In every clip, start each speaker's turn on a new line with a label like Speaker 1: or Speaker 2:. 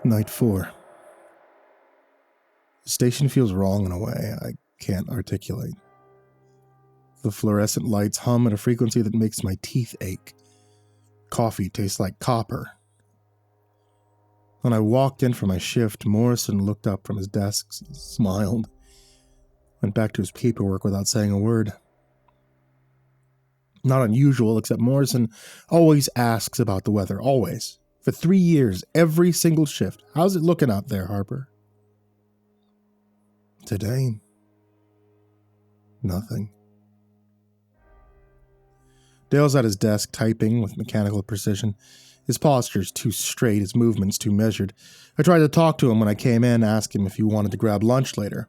Speaker 1: Night 4. The station feels wrong in a way I can't articulate. The fluorescent lights hum at a frequency that makes my teeth ache. Coffee tastes like copper. When I walked in for my shift, Morrison looked up from his desk, smiled, went back to his paperwork without saying a word. Not unusual, except Morrison always asks about the weather, always. For 3 years, every single shift. How's it looking out there, Harper? Today, nothing. Dale's at his desk typing with mechanical precision. His posture's too straight, his movements too measured. I tried to talk to him when I came in, ask him if he wanted to grab lunch later.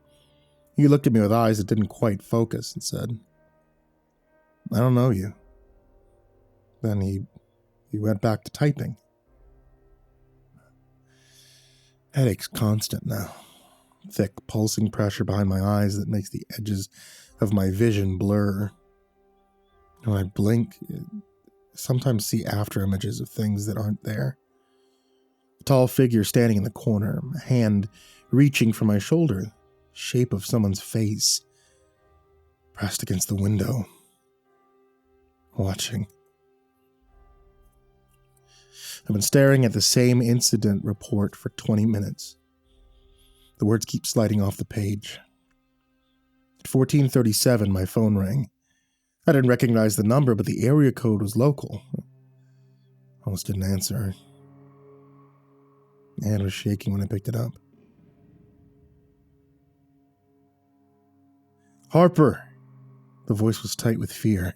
Speaker 1: He looked at me with eyes that didn't quite focus and said, "I don't know you." Then he went back to typing. Headache's constant now. Thick, pulsing pressure behind my eyes that makes the edges of my vision blur. When I blink, I sometimes see after images of things that aren't there. A tall figure standing in the corner, a hand reaching for my shoulder, shape of someone's face, pressed against the window, watching. I've been staring at the same incident report for 20 minutes. The words keep sliding off the page. At 14:37, my phone rang. I didn't recognize the number, but the area code was local. I almost didn't answer. My hand was shaking when I picked it up. "Harper!" The voice was tight with fear.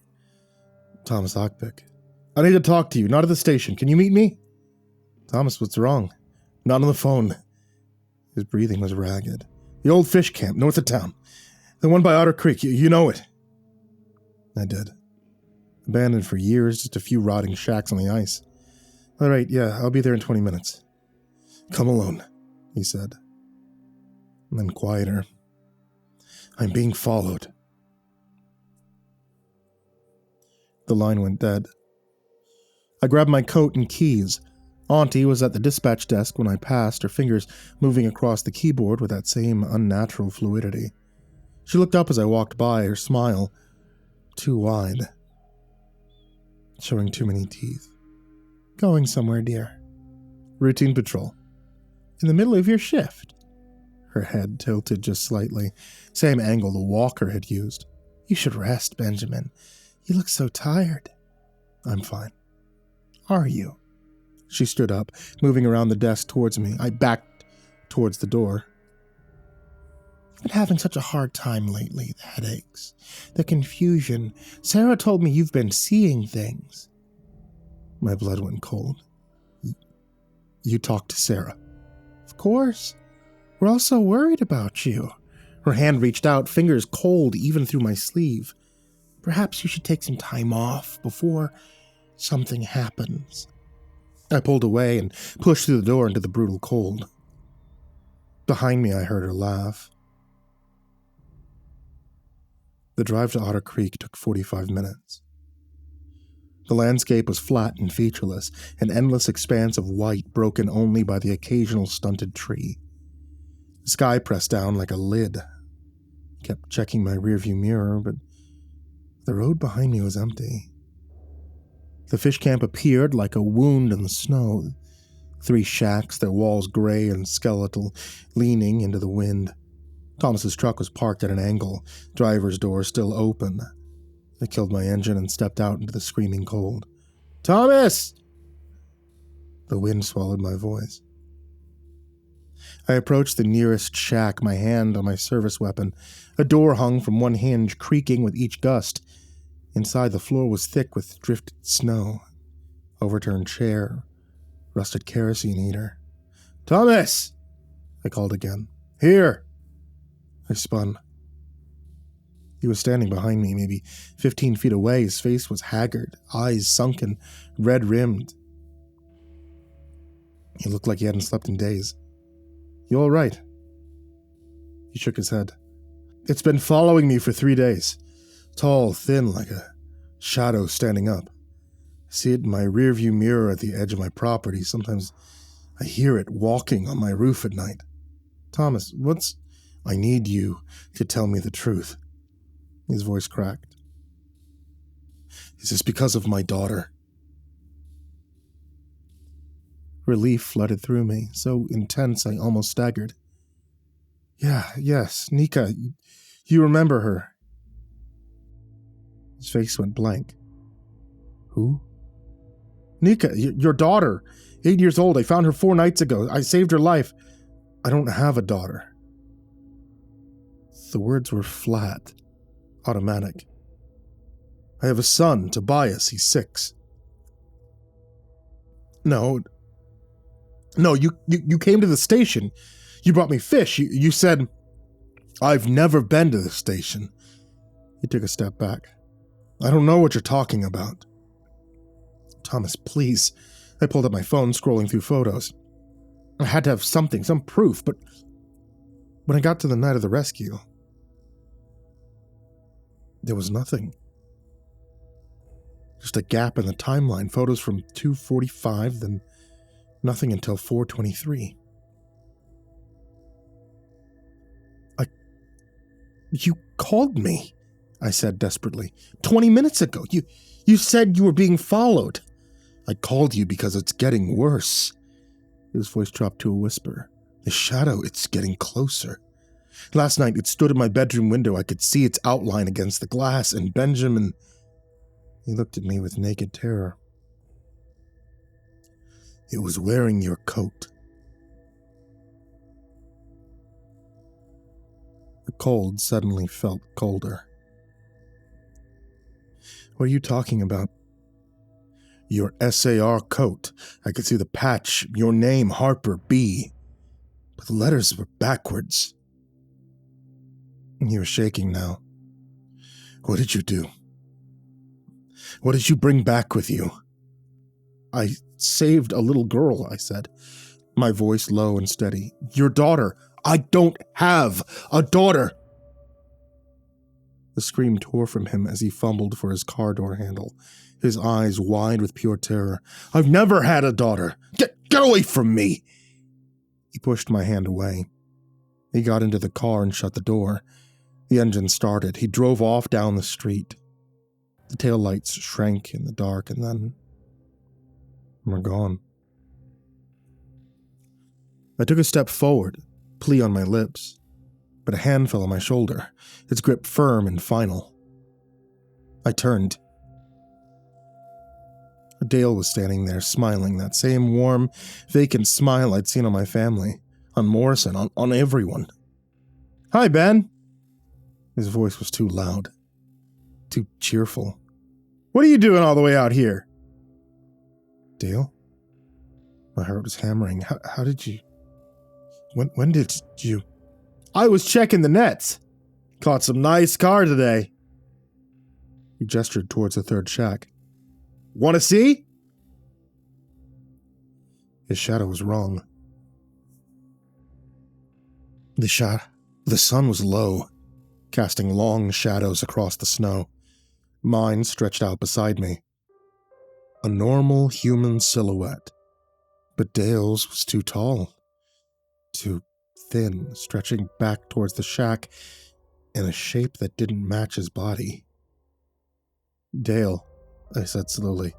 Speaker 1: Thomas Ockpick. "I need to talk to you, not at the station. Can you meet me?" "Thomas, what's wrong?" "Not on the phone." His breathing was ragged. "The old fish camp, north of town. The one by Otter Creek, you know it." I did. Abandoned for years, just a few rotting shacks on the ice. "All right, yeah, I'll be there in 20 minutes. "Come alone," he said. And then quieter. "I'm being followed." The line went dead. I grabbed my coat and keys. Auntie was at the dispatch desk when I passed, her fingers moving across the keyboard with that same unnatural fluidity. She looked up as I walked by, her smile too wide, showing too many teeth. "Going somewhere, dear?" "Routine patrol." "In the middle of your shift?" Her head tilted just slightly, same angle the walker had used. "You should rest, Benjamin. You look so tired." "I'm fine." "Are you?" She stood up, moving around the desk towards me. I backed towards the door. "I've been having such a hard time lately, the headaches, the confusion. Sarah told me you've been seeing things." My blood went cold. "You talked to Sarah?" "Of course. We're all so worried about you." Her hand reached out, fingers cold even through my sleeve. "Perhaps you should take some time off before something happens." I pulled away and pushed through the door into the brutal cold. Behind me, I heard her laugh. The drive to Otter Creek took 45 minutes. The landscape was flat and featureless, an endless expanse of white broken only by the occasional stunted tree. The sky pressed down like a lid. I kept checking my rearview mirror, but the road behind me was empty. The fish camp appeared like a wound in the snow. 3 shacks, their walls gray and skeletal, leaning into the wind. Thomas's truck was parked at an angle, driver's door still open. I killed my engine and stepped out into the screaming cold. "Thomas!" The wind swallowed my voice. I approached the nearest shack, my hand on my service weapon. A door hung from one hinge, creaking with each gust. Inside, the floor was thick with drifted snow. Overturned chair, rusted kerosene heater. "Thomas!" I called again. "Here!" I spun. He was standing behind me, maybe 15 feet away. His face was haggard, eyes sunken, red-rimmed. He looked like he hadn't slept in days. "You all right?" He shook his head. "It's been following me for 3 days. Tall, thin, like a shadow standing up. I see it in my rearview mirror at the edge of my property. Sometimes I hear it walking on my roof at night. Thomas, what's... I need you to tell me the truth. His voice cracked. Is this because of my daughter? Relief flooded through me, so intense I almost staggered. Yes, Nika, you remember her. His face went blank. Who? Nika, your daughter. 8 years old. I found her 4 nights ago. I saved her life. I don't have a daughter. The words were flat, automatic. I have a son, Tobias. He's 6. No, you came to the station. You brought me fish. You said, I've never been to the station. He took a step back. I don't know what you're talking about. Thomas, please. I pulled up my phone, scrolling through photos. I had to have something, some proof, but when I got to the night of the rescue, there was nothing. Just a gap in the timeline, photos from 2:45, then nothing until 4:23. You called me, I said desperately. 20 minutes ago. You said you were being followed. I called you because it's getting worse. His voice dropped to a whisper. The shadow, it's getting closer. Last night it stood in my bedroom window. I could see its outline against the glass, and Benjamin... He looked at me with naked terror. It was wearing your coat. The cold suddenly felt colder. What are you talking about? Your SAR coat. I could see the patch, your name, Harper B. But the letters were backwards. He was shaking now. What did you do? What did you bring back with you? I saved a little girl, I said, my voice low and steady. Your daughter. I don't have a daughter. The scream tore from him as he fumbled for his car door handle, his eyes wide with pure terror. I've never had a daughter. Get away from me! He pushed my hand away. He got into the car and shut the door. The engine started. He drove off down the street. The taillights shrank in the dark, and then were gone. I took a step forward, plea on my lips, but a hand fell on my shoulder, its grip firm and final. I turned. Dale was standing there, smiling, that same warm, vacant smile I'd seen on my family, on Morrison, on everyone. Hi, Ben. His voice was too loud, too cheerful. What are you doing all the way out here? Dale? My heart was hammering. How did you... When did you... I was checking the nets. Caught some nice car today. He gestured towards the third shack. Want to see? His shadow was wrong. The sun was low, casting long shadows across the snow. Mine stretched out beside me. A normal human silhouette. But Dale's was too tall. Too thin, stretching back towards the shack in a shape that didn't match his body. Dale, I said slowly,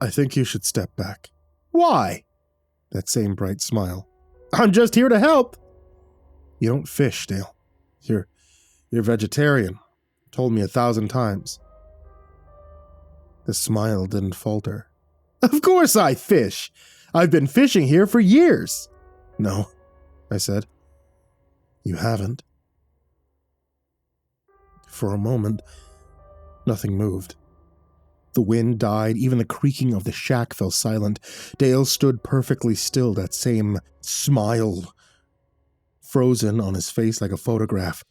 Speaker 1: I think you should step back. Why? That same bright smile. I'm just here to help. You don't fish, Dale. You're vegetarian. Told me 1,000 times. The smile didn't falter. Of course I fish. I've been fishing here for years. No, I said. You haven't. For a moment, nothing moved. The wind died, even the creaking of the shack fell silent. Dale stood perfectly still, that same smile frozen on his face like a photograph.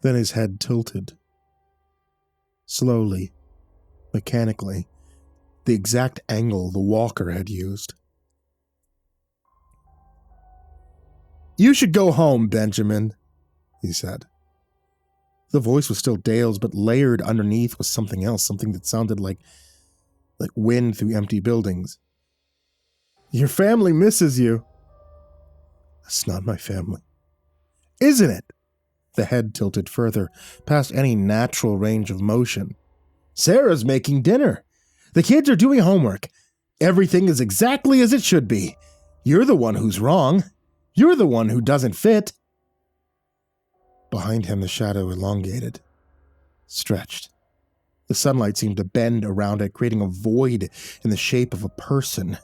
Speaker 1: Then his head tilted. Slowly, mechanically, the exact angle the walker had used. You should go home, Benjamin, he said. The voice was still Dale's, but layered underneath was something else, something that sounded like like wind through empty buildings. Your family misses you. That's not my family. Isn't it? The head tilted further, past any natural range of motion. Sarah's making dinner. The kids are doing homework. Everything is exactly as it should be. You're the one who's wrong. You're the one who doesn't fit. Behind him, the shadow elongated, stretched. The sunlight seemed to bend around it, creating a void in the shape of a person.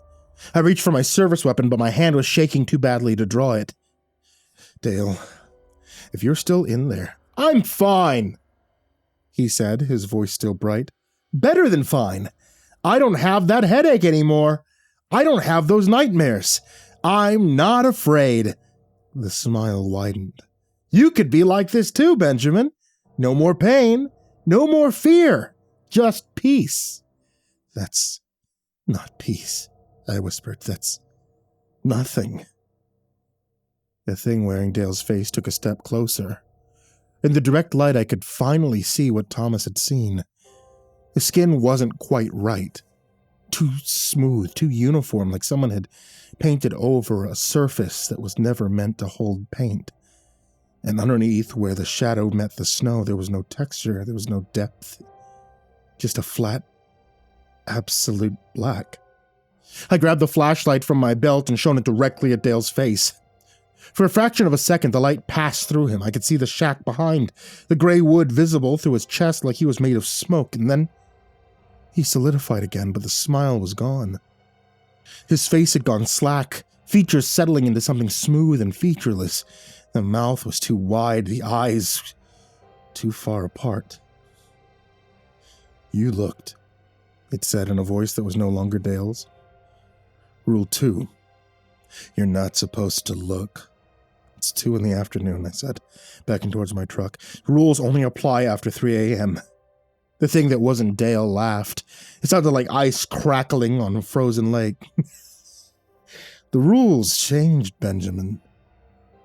Speaker 1: I reached for my service weapon, but my hand was shaking too badly to draw it. Dale, if you're still in there, I'm fine, he said, his voice still bright. Better than fine. I don't have that headache anymore. I don't have those nightmares. I'm not afraid. The smile widened. You could be like this too, Benjamin. No more pain, no more fear, just peace. That's not peace, I whispered. That's nothing. The thing wearing Dale's face took a step closer. In the direct light, I could finally see what Thomas had seen. The skin wasn't quite right. Too smooth, too uniform, like someone had painted over a surface that was never meant to hold paint. And underneath, where the shadow met the snow, there was no texture, there was no depth. Just a flat, absolute black. I grabbed the flashlight from my belt and shone it directly at Dale's face. For a fraction of a second, the light passed through him. I could see the shack behind, the gray wood visible through his chest like he was made of smoke, and then he solidified again, but the smile was gone. His face had gone slack, features settling into something smooth and featureless. The mouth was too wide, the eyes too far apart. You looked, it said in a voice that was no longer Dale's. Rule 2. You're not supposed to look. It's 2 in the afternoon, I said, backing towards my truck. Rules only apply after 3 a.m. The thing that wasn't Dale laughed. It sounded like ice crackling on a frozen lake. The rules changed, Benjamin.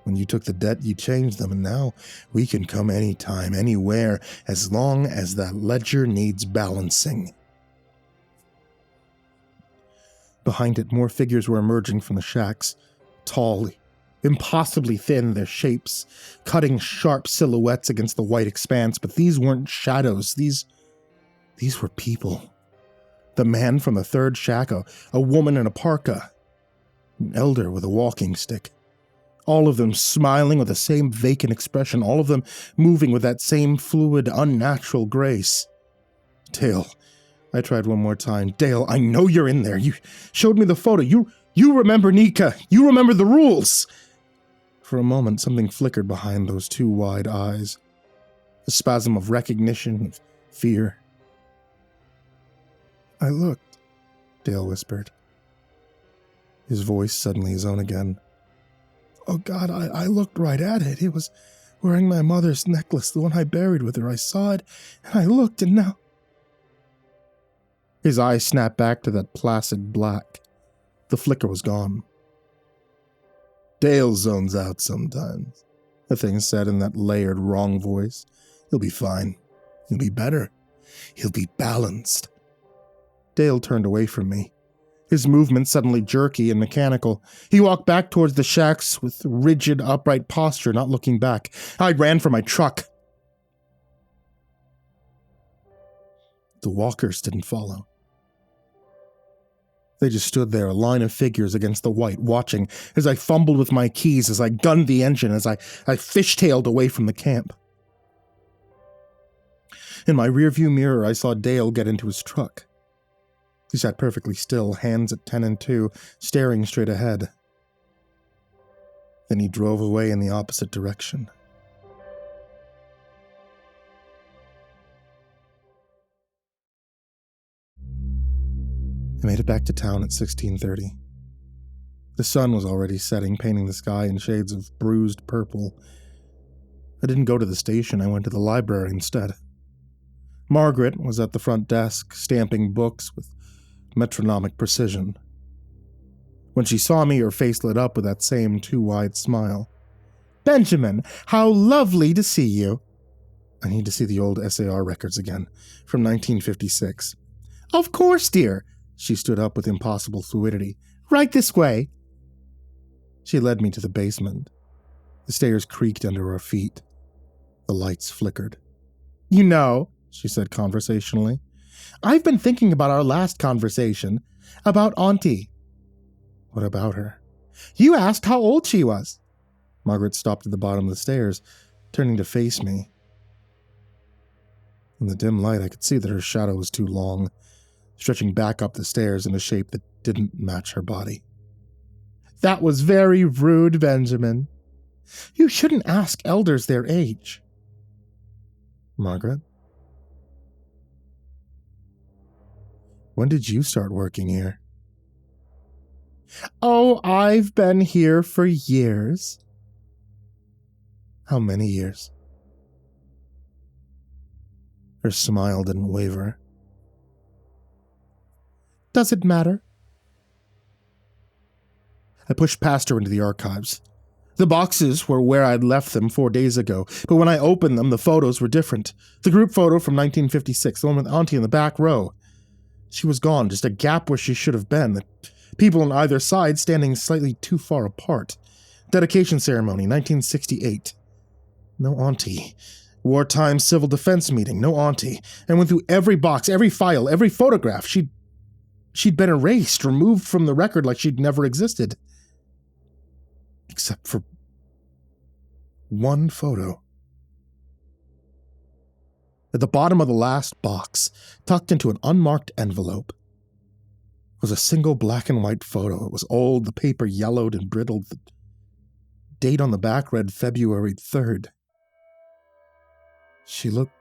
Speaker 1: When you took the debt, you changed them, and now we can come anytime, anywhere, as long as that ledger needs balancing. Behind it, more figures were emerging from the shacks. Tall, impossibly thin, their shapes, cutting sharp silhouettes against the white expanse, but these weren't shadows. These were people. The man from the third shack, a woman in a parka, an elder with a walking stick. All of them smiling with the same vacant expression, all of them moving with that same fluid, unnatural grace. Dale, I tried one more time. Dale, I know you're in there. You showed me the photo. You remember Nika. You remember the rules. For a moment, something flickered behind those 2 wide eyes. A spasm of recognition, of fear. I looked, Dale whispered. His voice suddenly his own again. Oh God, I looked right at it. It was wearing my mother's necklace, the one I buried with her. I saw it, and I looked, and now... His eyes snapped back to that placid black. The flicker was gone. Dale zones out sometimes, the thing said in that layered, wrong voice. He'll be fine. He'll be better. He'll be balanced. Dale turned away from me. His movements suddenly jerky and mechanical. He walked back towards the shacks with rigid, upright posture, not looking back. I ran for my truck. The walkers didn't follow. They just stood there, a line of figures against the white, watching as I fumbled with my keys, as I gunned the engine, as I fishtailed away from the camp. In my rearview mirror, I saw Dale get into his truck. He sat perfectly still, hands at 10 and 2, staring straight ahead. Then he drove away in the opposite direction. I made it back to town at 16:30. The sun was already setting, painting the sky in shades of bruised purple. I didn't go to the station, I went to the library instead. Margaret was at the front desk, stamping books with metronomic precision. When she saw me, her face lit up with that same too-wide smile. "Benjamin, how lovely to see you!" I need to see the old SAR records again, from 1956. Of course, dear. She stood up with impossible fluidity. Right this way. She led me to the basement. The stairs creaked under our feet. The lights flickered. You know, she said conversationally, I've been thinking about our last conversation, about Auntie. What about her? You asked how old she was. Margaret stopped at the bottom of the stairs, turning to face me. In the dim light, I could see that her shadow was too long, stretching back up the stairs in a shape that didn't match her body. That was very rude, Benjamin. You shouldn't ask elders their age. Margaret? When did you start working here? Oh, I've been here for years. How many years? Her smile didn't waver. Does it matter? I pushed past her into the archives. The boxes were where I'd left them 4 days ago, but when I opened them, the photos were different. The group photo from 1956, the one with Auntie in the back row. She was gone, just a gap where she should have been. The people on either side standing slightly too far apart. Dedication ceremony, 1968. No Auntie. Wartime civil defense meeting, no Auntie. I went through every box, every file, every photograph. She'd been erased, removed from the record like she'd never existed. Except for one photo. At the bottom of the last box, tucked into an unmarked envelope, was a single black and white photo. It was old, the paper yellowed and brittled. The date on the back read February 3rd. She looked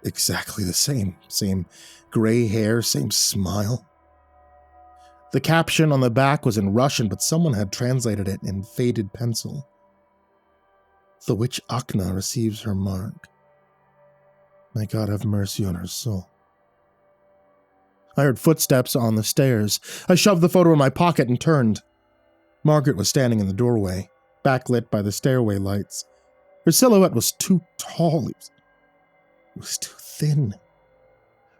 Speaker 1: exactly the same. Same gray hair, same smile. The caption on the back was in Russian, but someone had translated it in faded pencil. The witch Akna receives her mark. May God have mercy on her soul. I heard footsteps on the stairs. I shoved the photo in my pocket and turned. Margaret was standing in the doorway, backlit by the stairway lights. Her silhouette was too tall. It was too thin.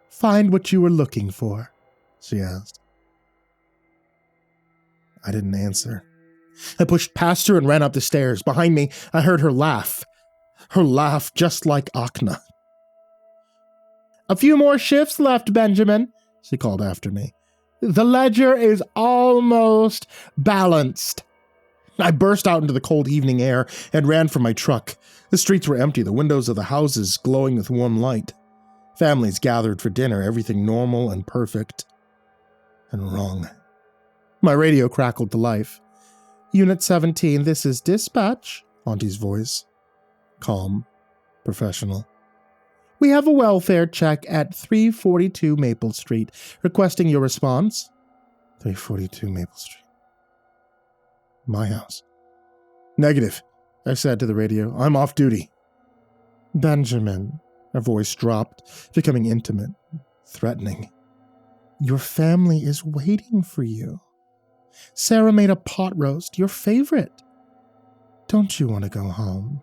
Speaker 1: Find what you were looking for, she asked. I didn't answer. I pushed past her and ran up the stairs. Behind me, I heard her laugh. Her laugh just like Akna. A few more shifts left, Benjamin, she called after me. The ledger is almost balanced. I burst out into the cold evening air and ran for my truck. The streets were empty, the windows of the houses glowing with warm light. Families gathered for dinner, everything normal and perfect. And wrong. My radio crackled to life. Unit 17, this is dispatch, Auntie's voice. Calm, professional. We have a welfare check at 342 Maple Street. Requesting your response. 342 Maple Street. My house. Negative, I said to the radio. I'm off duty. Benjamin, her voice dropped, becoming intimate, threatening. Your family is waiting for you. Sarah made a pot roast, your favorite. Don't you want to go home?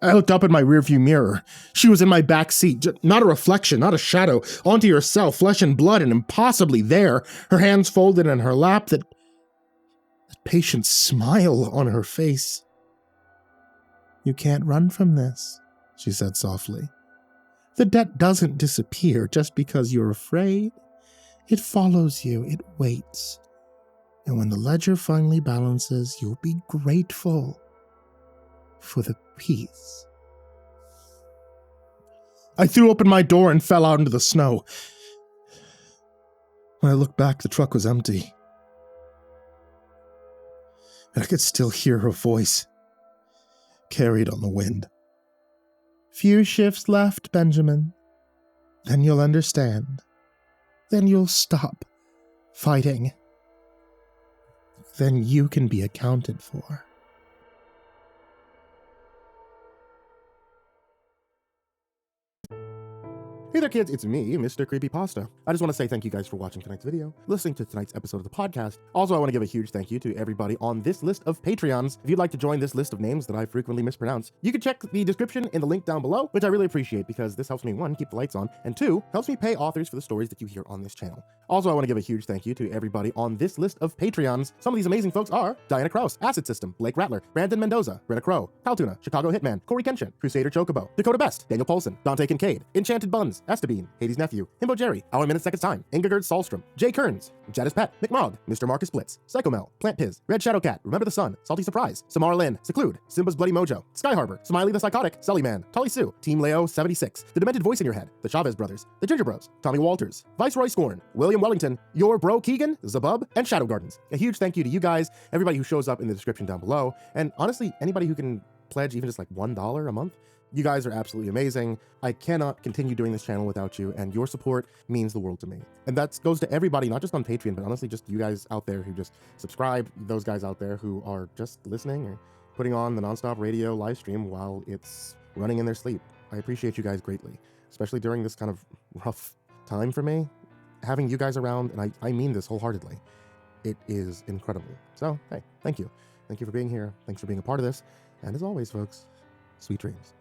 Speaker 1: I looked up at my rearview mirror. She was in my back seat, not a reflection, not a shadow. Auntie herself, flesh and blood, and impossibly there, her hands folded in her lap, that patient smile on her face. You can't run from this, she said softly. The debt doesn't disappear just because you're afraid. It follows you, it waits. And when the ledger finally balances, you'll be grateful for the peace. I threw open my door and fell out into the snow. When I looked back, the truck was empty. And I could still hear her voice, carried on the wind. Few shifts left, Benjamin. Then you'll understand. Then you'll stop fighting. Then you can be accounted for. Hey there kids, it's me, MrCreepyPasta. I just want to say thank you guys for watching tonight's video, listening to tonight's episode of the podcast. Also, I want to give a huge thank you to everybody on this list of Patreons. If you'd like to join this list of names that I frequently mispronounce, you can check the description in the link down below, which I really appreciate because this helps me, 1, keep the lights on, and 2, helps me pay authors for the stories that you hear on this channel. Also, I want to give a huge thank you to everybody on this list of Patreons. Some of these amazing folks are Diana Kraus, AcidSystem, Blake Rattler, Brandon Mendoza, Brenna Caltuna, ChicagoHitman, CoryxKenshin, CrusaderChocobo, Dakota Best, Daniel Poulsen, Dante Kinkade, Enchanted Buns, Estebean, HIDive's nephew, himbojerry, Our Minute Seconds Time, Ingegerd Solstrom, Jay Kearns, Jadis Pet, McMog, Mr. Marcus Blitz, Psychomel, Plant Piz, Red Shadow Cat, Remember the Sun, Salty Surprise, Samara Lynn, Seclude, Simba's Bloody Mojo, Sky Harbor, Smiley the Psychotic, Sully Man, Tully Sue, Team Leo 76, The Demented Voice in Your Head, The Chavez Brothers, The Ginger Bros, Tommy Walters, Viceroy Scorn, William Wellington, Your Bro Keegan, Zabub, and Shadow Gardens. A huge thank you to you guys, everybody who shows up in the description down below, and honestly, anybody who can pledge even just like $1 a month. You guys are absolutely amazing. I cannot continue doing this channel without you, and your support means the world to me. And that goes to everybody, not just on Patreon, but honestly just you guys out there who just subscribe, those guys out there who are just listening or putting on the nonstop radio live stream while it's running in their sleep. I appreciate you guys greatly, especially during this kind of rough time for me. Having you guys around, and I mean this wholeheartedly, it is incredible. So, hey, thank you. Thank you for being here. Thanks for being a part of this. And as always, folks, sweet dreams.